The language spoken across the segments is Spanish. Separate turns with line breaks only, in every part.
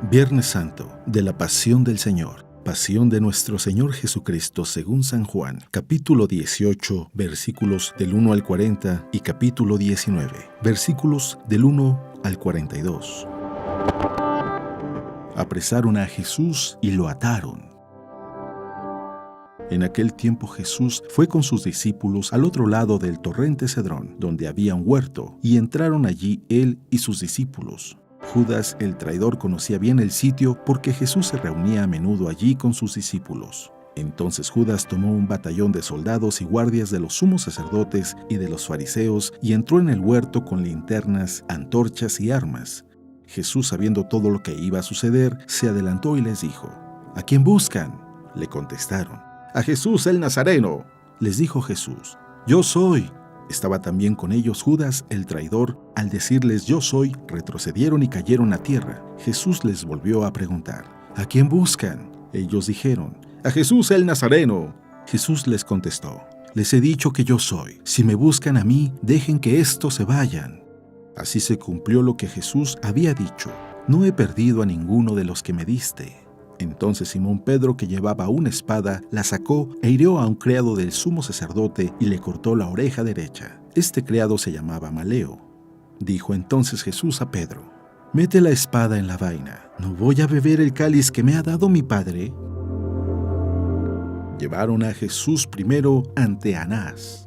Viernes Santo, de la Pasión del Señor. Pasión de nuestro Señor Jesucristo según San Juan, capítulo 18, versículos del 1 al 40 y capítulo 19, versículos del 1 al 42. Apresaron a Jesús y lo ataron. En aquel tiempo Jesús fue con sus discípulos al otro lado del torrente Cedrón, donde había un huerto, y entraron allí él y sus discípulos. Judas, el traidor, conocía bien el sitio porque Jesús se reunía a menudo allí con sus discípulos. Entonces Judas tomó un batallón de soldados y guardias de los sumos sacerdotes y de los fariseos y entró en el huerto con linternas, antorchas y armas. Jesús, sabiendo todo lo que iba a suceder, se adelantó y les dijo: ¿A quién buscan? Le contestaron: A Jesús el Nazareno. Les dijo Jesús: Yo soy. Estaba también con ellos Judas el traidor. Al decirles yo soy, retrocedieron y cayeron a tierra. Jesús les volvió a preguntar: ¿A quién buscan? Ellos dijeron: A Jesús el Nazareno. Jesús les contestó: Les he dicho que yo soy. Si me buscan a mí, dejen que estos se vayan. Así se cumplió lo que Jesús había dicho: No he perdido a ninguno de los que me diste. Entonces Simón Pedro, que llevaba una espada, la sacó e hirió a un criado del sumo sacerdote y le cortó la oreja derecha. Este criado se llamaba Maleo. Dijo entonces Jesús a Pedro: Mete la espada en la vaina. ¿No voy a beber el cáliz que me ha dado mi Padre? Llevaron a Jesús primero ante Anás.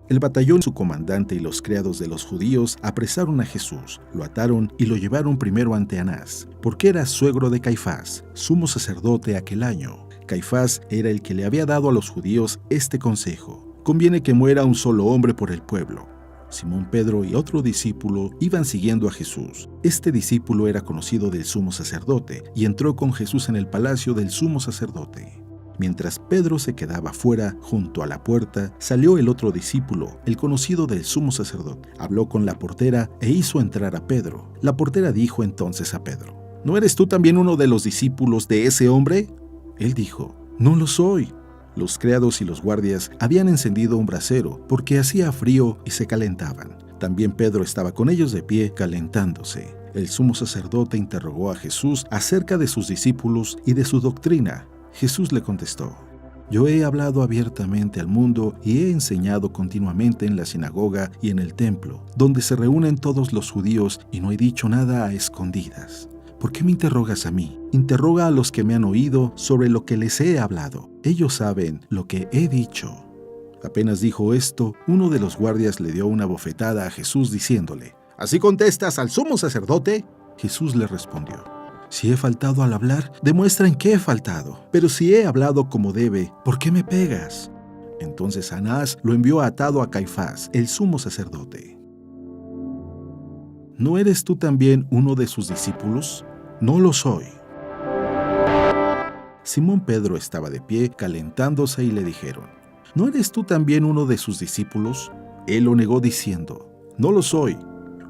El batallón, su comandante y los criados de los judíos apresaron a Jesús, lo ataron y lo llevaron primero ante Anás, porque era suegro de Caifás, sumo sacerdote aquel año. Caifás era el que le había dado a los judíos este consejo: conviene que muera un solo hombre por el pueblo. Simón Pedro y otro discípulo iban siguiendo a Jesús. Este discípulo era conocido del sumo sacerdote y entró con Jesús en el palacio del sumo sacerdote. Mientras Pedro se quedaba fuera, junto a la puerta, salió el otro discípulo, el conocido del sumo sacerdote. Habló con la portera e hizo entrar a Pedro. La portera dijo entonces a Pedro: ¿No eres tú también uno de los discípulos de ese hombre? Él dijo: No lo soy. Los criados y los guardias habían encendido un brasero, porque hacía frío y se calentaban. También Pedro estaba con ellos de pie, calentándose. El sumo sacerdote interrogó a Jesús acerca de sus discípulos y de su doctrina. Jesús le contestó: Yo he hablado abiertamente al mundo y he enseñado continuamente en la sinagoga y en el templo, donde se reúnen todos los judíos, y no he dicho nada a escondidas. ¿Por qué me interrogas a mí? Interroga a los que me han oído sobre lo que les he hablado. Ellos saben lo que he dicho. Apenas dijo esto, uno de los guardias le dio una bofetada a Jesús diciéndole: ¿Así contestas al sumo sacerdote? Jesús le respondió: Si he faltado al hablar, demuestra en qué he faltado. Pero si he hablado como debe, ¿por qué me pegas? Entonces Anás lo envió atado a Caifás, el sumo sacerdote. ¿No eres tú también uno de sus discípulos? No lo soy. Simón Pedro estaba de pie, calentándose, y le dijeron: ¿No eres tú también uno de sus discípulos? Él lo negó diciendo: No lo soy.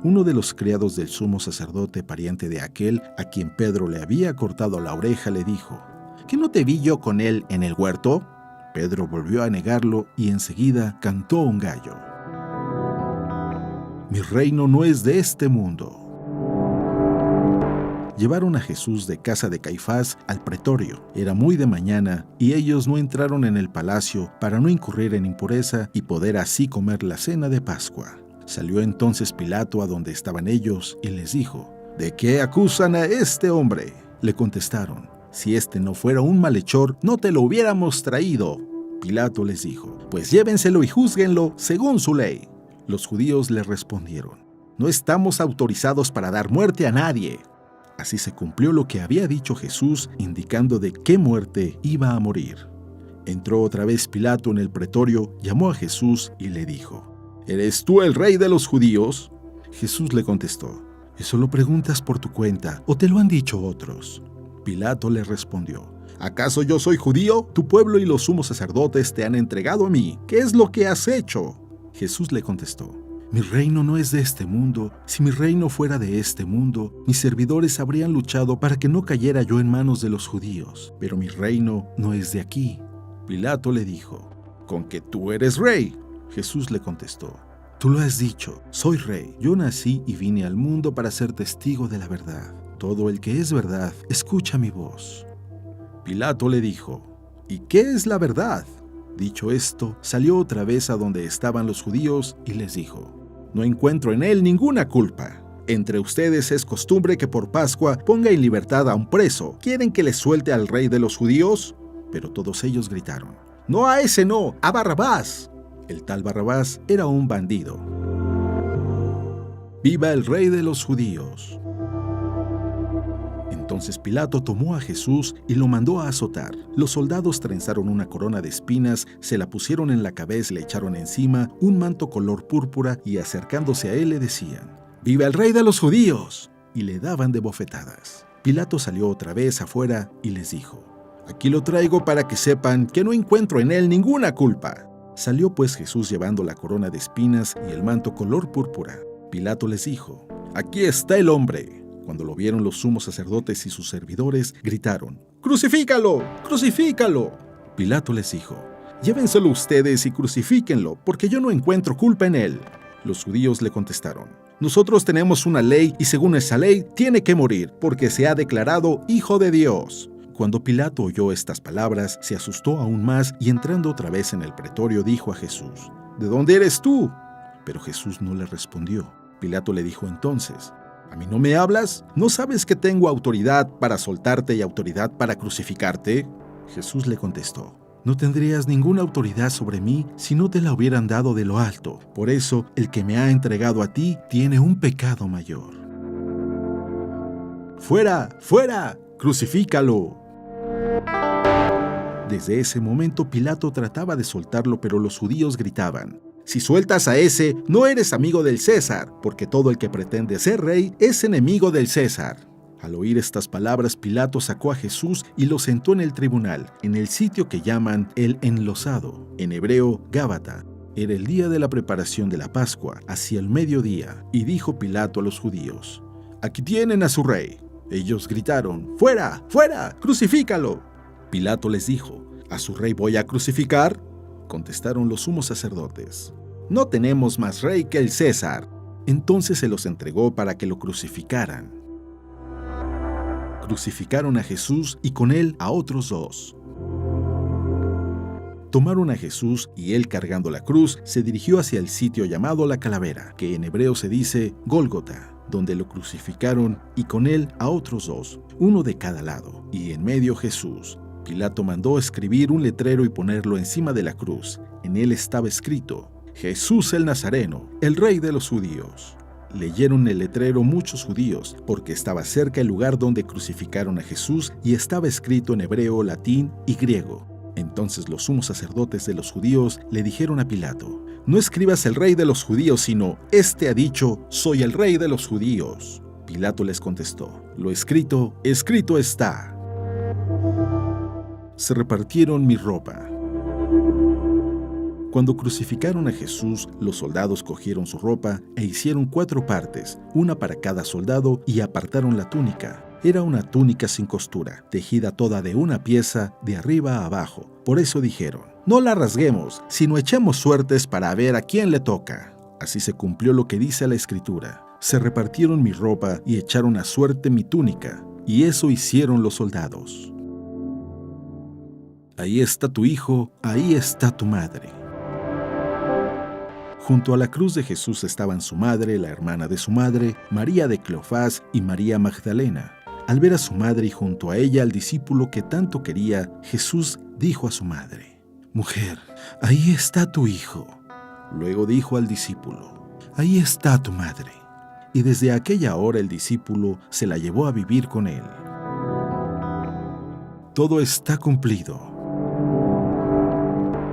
Uno de los criados del sumo sacerdote, pariente de aquel a quien Pedro le había cortado la oreja, le dijo: ¿Que no te vi yo con él en el huerto? Pedro volvió a negarlo y enseguida cantó un gallo. Mi reino no es de este mundo. Llevaron a Jesús de casa de Caifás al pretorio. Era muy de mañana y ellos no entraron en el palacio para no incurrir en impureza y poder así comer la cena de Pascua. Salió entonces Pilato a donde estaban ellos y les dijo: ¿De qué acusan a este hombre? Le contestaron: Si este no fuera un malhechor, no te lo hubiéramos traído. Pilato les dijo: Pues llévenselo y júzguenlo según su ley. Los judíos le respondieron: No estamos autorizados para dar muerte a nadie. Así se cumplió lo que había dicho Jesús, indicando de qué muerte iba a morir. Entró otra vez Pilato en el pretorio, llamó a Jesús y le dijo: ¿Eres tú el rey de los judíos? Jesús le contestó: ¿Eso lo preguntas por tu cuenta o te lo han dicho otros? Pilato le respondió: ¿Acaso yo soy judío? Tu pueblo y los sumos sacerdotes te han entregado a mí. ¿Qué es lo que has hecho? Jesús le contestó: Mi reino no es de este mundo. Si mi reino fuera de este mundo, mis servidores habrían luchado para que no cayera yo en manos de los judíos. Pero mi reino no es de aquí. Pilato le dijo: ¿Con que tú eres rey? Jesús le contestó: Tú lo has dicho, soy rey. Yo nací y vine al mundo para ser testigo de la verdad. Todo el que es verdad, escucha mi voz. Pilato le dijo, ¿y qué es la verdad? Dicho esto, salió otra vez a donde estaban los judíos y les dijo, no encuentro en él ninguna culpa. Entre ustedes es costumbre que por Pascua ponga en libertad a un preso. ¿Quieren que le suelte al rey de los judíos? Pero todos ellos gritaron, no a ese no, a Barrabás. El tal Barrabás era un bandido. ¡Viva el rey de los judíos! Entonces Pilato tomó a Jesús y lo mandó a azotar. Los soldados trenzaron una corona de espinas, se la pusieron en la cabeza y le echaron encima un manto color púrpura y acercándose a él le decían, ¡viva el rey de los judíos! Y le daban de bofetadas. Pilato salió otra vez afuera y les dijo, aquí lo traigo para que sepan que no encuentro en él ninguna culpa. Salió pues Jesús llevando la corona de espinas y el manto color púrpura. Pilato les dijo, aquí está el hombre. Cuando lo vieron los sumos sacerdotes y sus servidores, gritaron, ¡crucifícalo! ¡Crucifícalo! Pilato les dijo, llévenselo ustedes y crucifíquenlo, porque yo no encuentro culpa en él. Los judíos le contestaron, nosotros tenemos una ley y según esa ley tiene que morir, porque se ha declarado Hijo de Dios. Cuando Pilato oyó estas palabras, se asustó aún más y entrando otra vez en el pretorio dijo a Jesús, ¿de dónde eres tú? Pero Jesús no le respondió. Pilato le dijo entonces, ¿a mí no me hablas? ¿No sabes que tengo autoridad para soltarte y autoridad para crucificarte? Jesús le contestó, no tendrías ninguna autoridad sobre mí si no te la hubieran dado de lo alto. Por eso, el que me ha entregado a ti tiene un pecado mayor. ¡Fuera! ¡Fuera! ¡Crucifícalo! Desde ese momento Pilato trataba de soltarlo, pero los judíos gritaban, si sueltas a ese, no eres amigo del César, porque todo el que pretende ser rey es enemigo del César. Al oír estas palabras, Pilato sacó a Jesús y lo sentó en el tribunal, en el sitio que llaman el Enlosado, en hebreo Gábata. Era el día de la preparación de la Pascua, hacia el mediodía, y dijo Pilato a los judíos, aquí tienen a su rey. Ellos gritaron, ¡fuera! ¡Fuera! ¡Crucifícalo! Pilato les dijo, ¿a su rey voy a crucificar? Contestaron los sumos sacerdotes, no tenemos más rey que el César. Entonces se los entregó para que lo crucificaran. Crucificaron a Jesús y con él a otros dos. Tomaron a Jesús y él cargando la cruz se dirigió hacia el sitio llamado la Calavera, que en hebreo se dice Gólgota, donde lo crucificaron y con él a otros dos, uno de cada lado, y en medio Jesús. Pilato mandó escribir un letrero y ponerlo encima de la cruz. En él estaba escrito, Jesús el Nazareno, el rey de los judíos. Leyeron el letrero muchos judíos, porque estaba cerca el lugar donde crucificaron a Jesús y estaba escrito en hebreo, latín y griego. Entonces los sumos sacerdotes de los judíos le dijeron a Pilato, no escribas el rey de los judíos, sino, este ha dicho, soy el rey de los judíos. Pilato les contestó, lo escrito, escrito está. Se repartieron mi ropa. Cuando crucificaron a Jesús, los soldados cogieron su ropa e hicieron 4 partes, una para cada soldado, y apartaron la túnica. Era una túnica sin costura, tejida toda de una pieza, de arriba a abajo. Por eso dijeron, no la rasguemos, sino echemos suertes para ver a quién le toca. Así se cumplió lo que dice la Escritura. Se repartieron mi ropa y echaron a suerte mi túnica, y eso hicieron los soldados. Ahí está tu hijo, ahí está tu madre. Junto a la cruz de Jesús estaban su madre, la hermana de su madre, María de Cleofás y María Magdalena. Al ver a su madre y junto a ella al discípulo que tanto quería, Jesús dijo a su madre, «Mujer, ahí está tu hijo». Luego dijo al discípulo, «Ahí está tu madre». Y desde aquella hora el discípulo se la llevó a vivir con él. Todo está cumplido.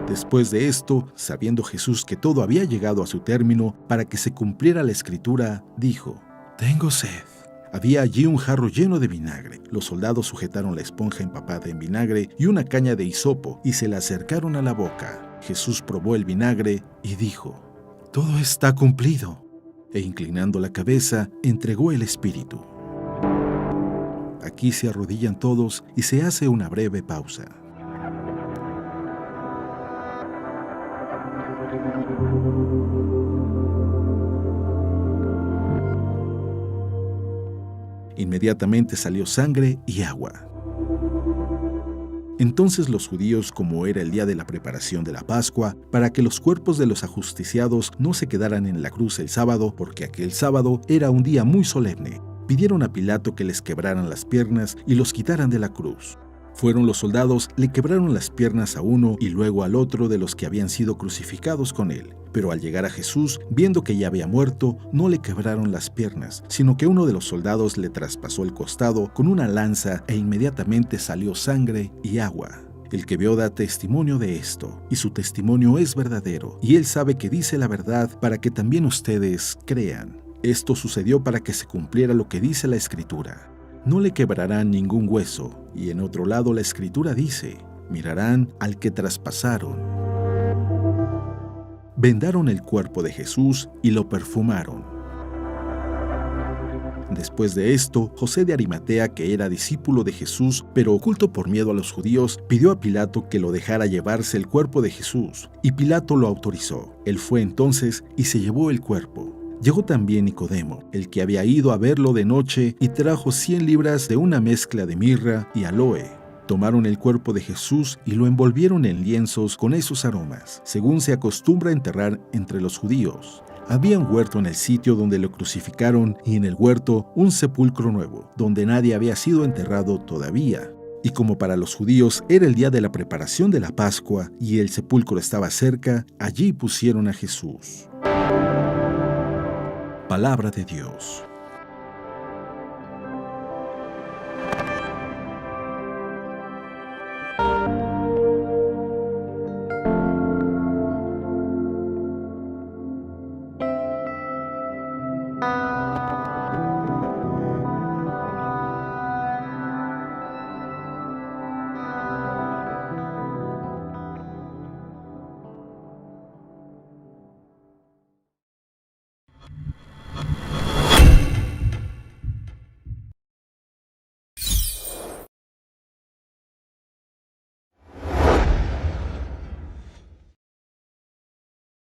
Después de esto, sabiendo Jesús que todo había llegado a su término, para que se cumpliera la Escritura, dijo, «Tengo sed». Había allí un jarro lleno de vinagre. Los soldados sujetaron la esponja empapada en vinagre y una caña de hisopo y se la acercaron a la boca. Jesús probó el vinagre y dijo, «Todo está cumplido». E inclinando la cabeza, entregó el espíritu. Aquí se arrodillan todos y se hace una breve pausa. Inmediatamente salió sangre y agua. Entonces los judíos, como era el día de la preparación de la Pascua, para que los cuerpos de los ajusticiados no se quedaran en la cruz el sábado, porque aquel sábado era un día muy solemne, pidieron a Pilato que les quebraran las piernas y los quitaran de la cruz. Fueron los soldados, le quebraron las piernas a uno y luego al otro de los que habían sido crucificados con él. Pero al llegar a Jesús, viendo que ya había muerto, no le quebraron las piernas, sino que uno de los soldados le traspasó el costado con una lanza e inmediatamente salió sangre y agua. El que vio da testimonio de esto, y su testimonio es verdadero, y él sabe que dice la verdad para que también ustedes crean. Esto sucedió para que se cumpliera lo que dice la Escritura. No le quebrarán ningún hueso, y en otro lado la Escritura dice, mirarán al que traspasaron. Vendaron el cuerpo de Jesús y lo perfumaron. Después de esto, José de Arimatea, que era discípulo de Jesús, pero oculto por miedo a los judíos, pidió a Pilato que lo dejara llevarse el cuerpo de Jesús, y Pilato lo autorizó. Él fue entonces y se llevó el cuerpo. Llegó también Nicodemo, el que había ido a verlo de noche, y trajo 100 libras de una mezcla de mirra y aloe. Tomaron el cuerpo de Jesús y lo envolvieron en lienzos con esos aromas, según se acostumbra enterrar entre los judíos. Había un huerto en el sitio donde lo crucificaron y en el huerto un sepulcro nuevo, donde nadie había sido enterrado todavía. Y como para los judíos era el día de la preparación de la Pascua y el sepulcro estaba cerca, allí pusieron a Jesús. Palabra de Dios.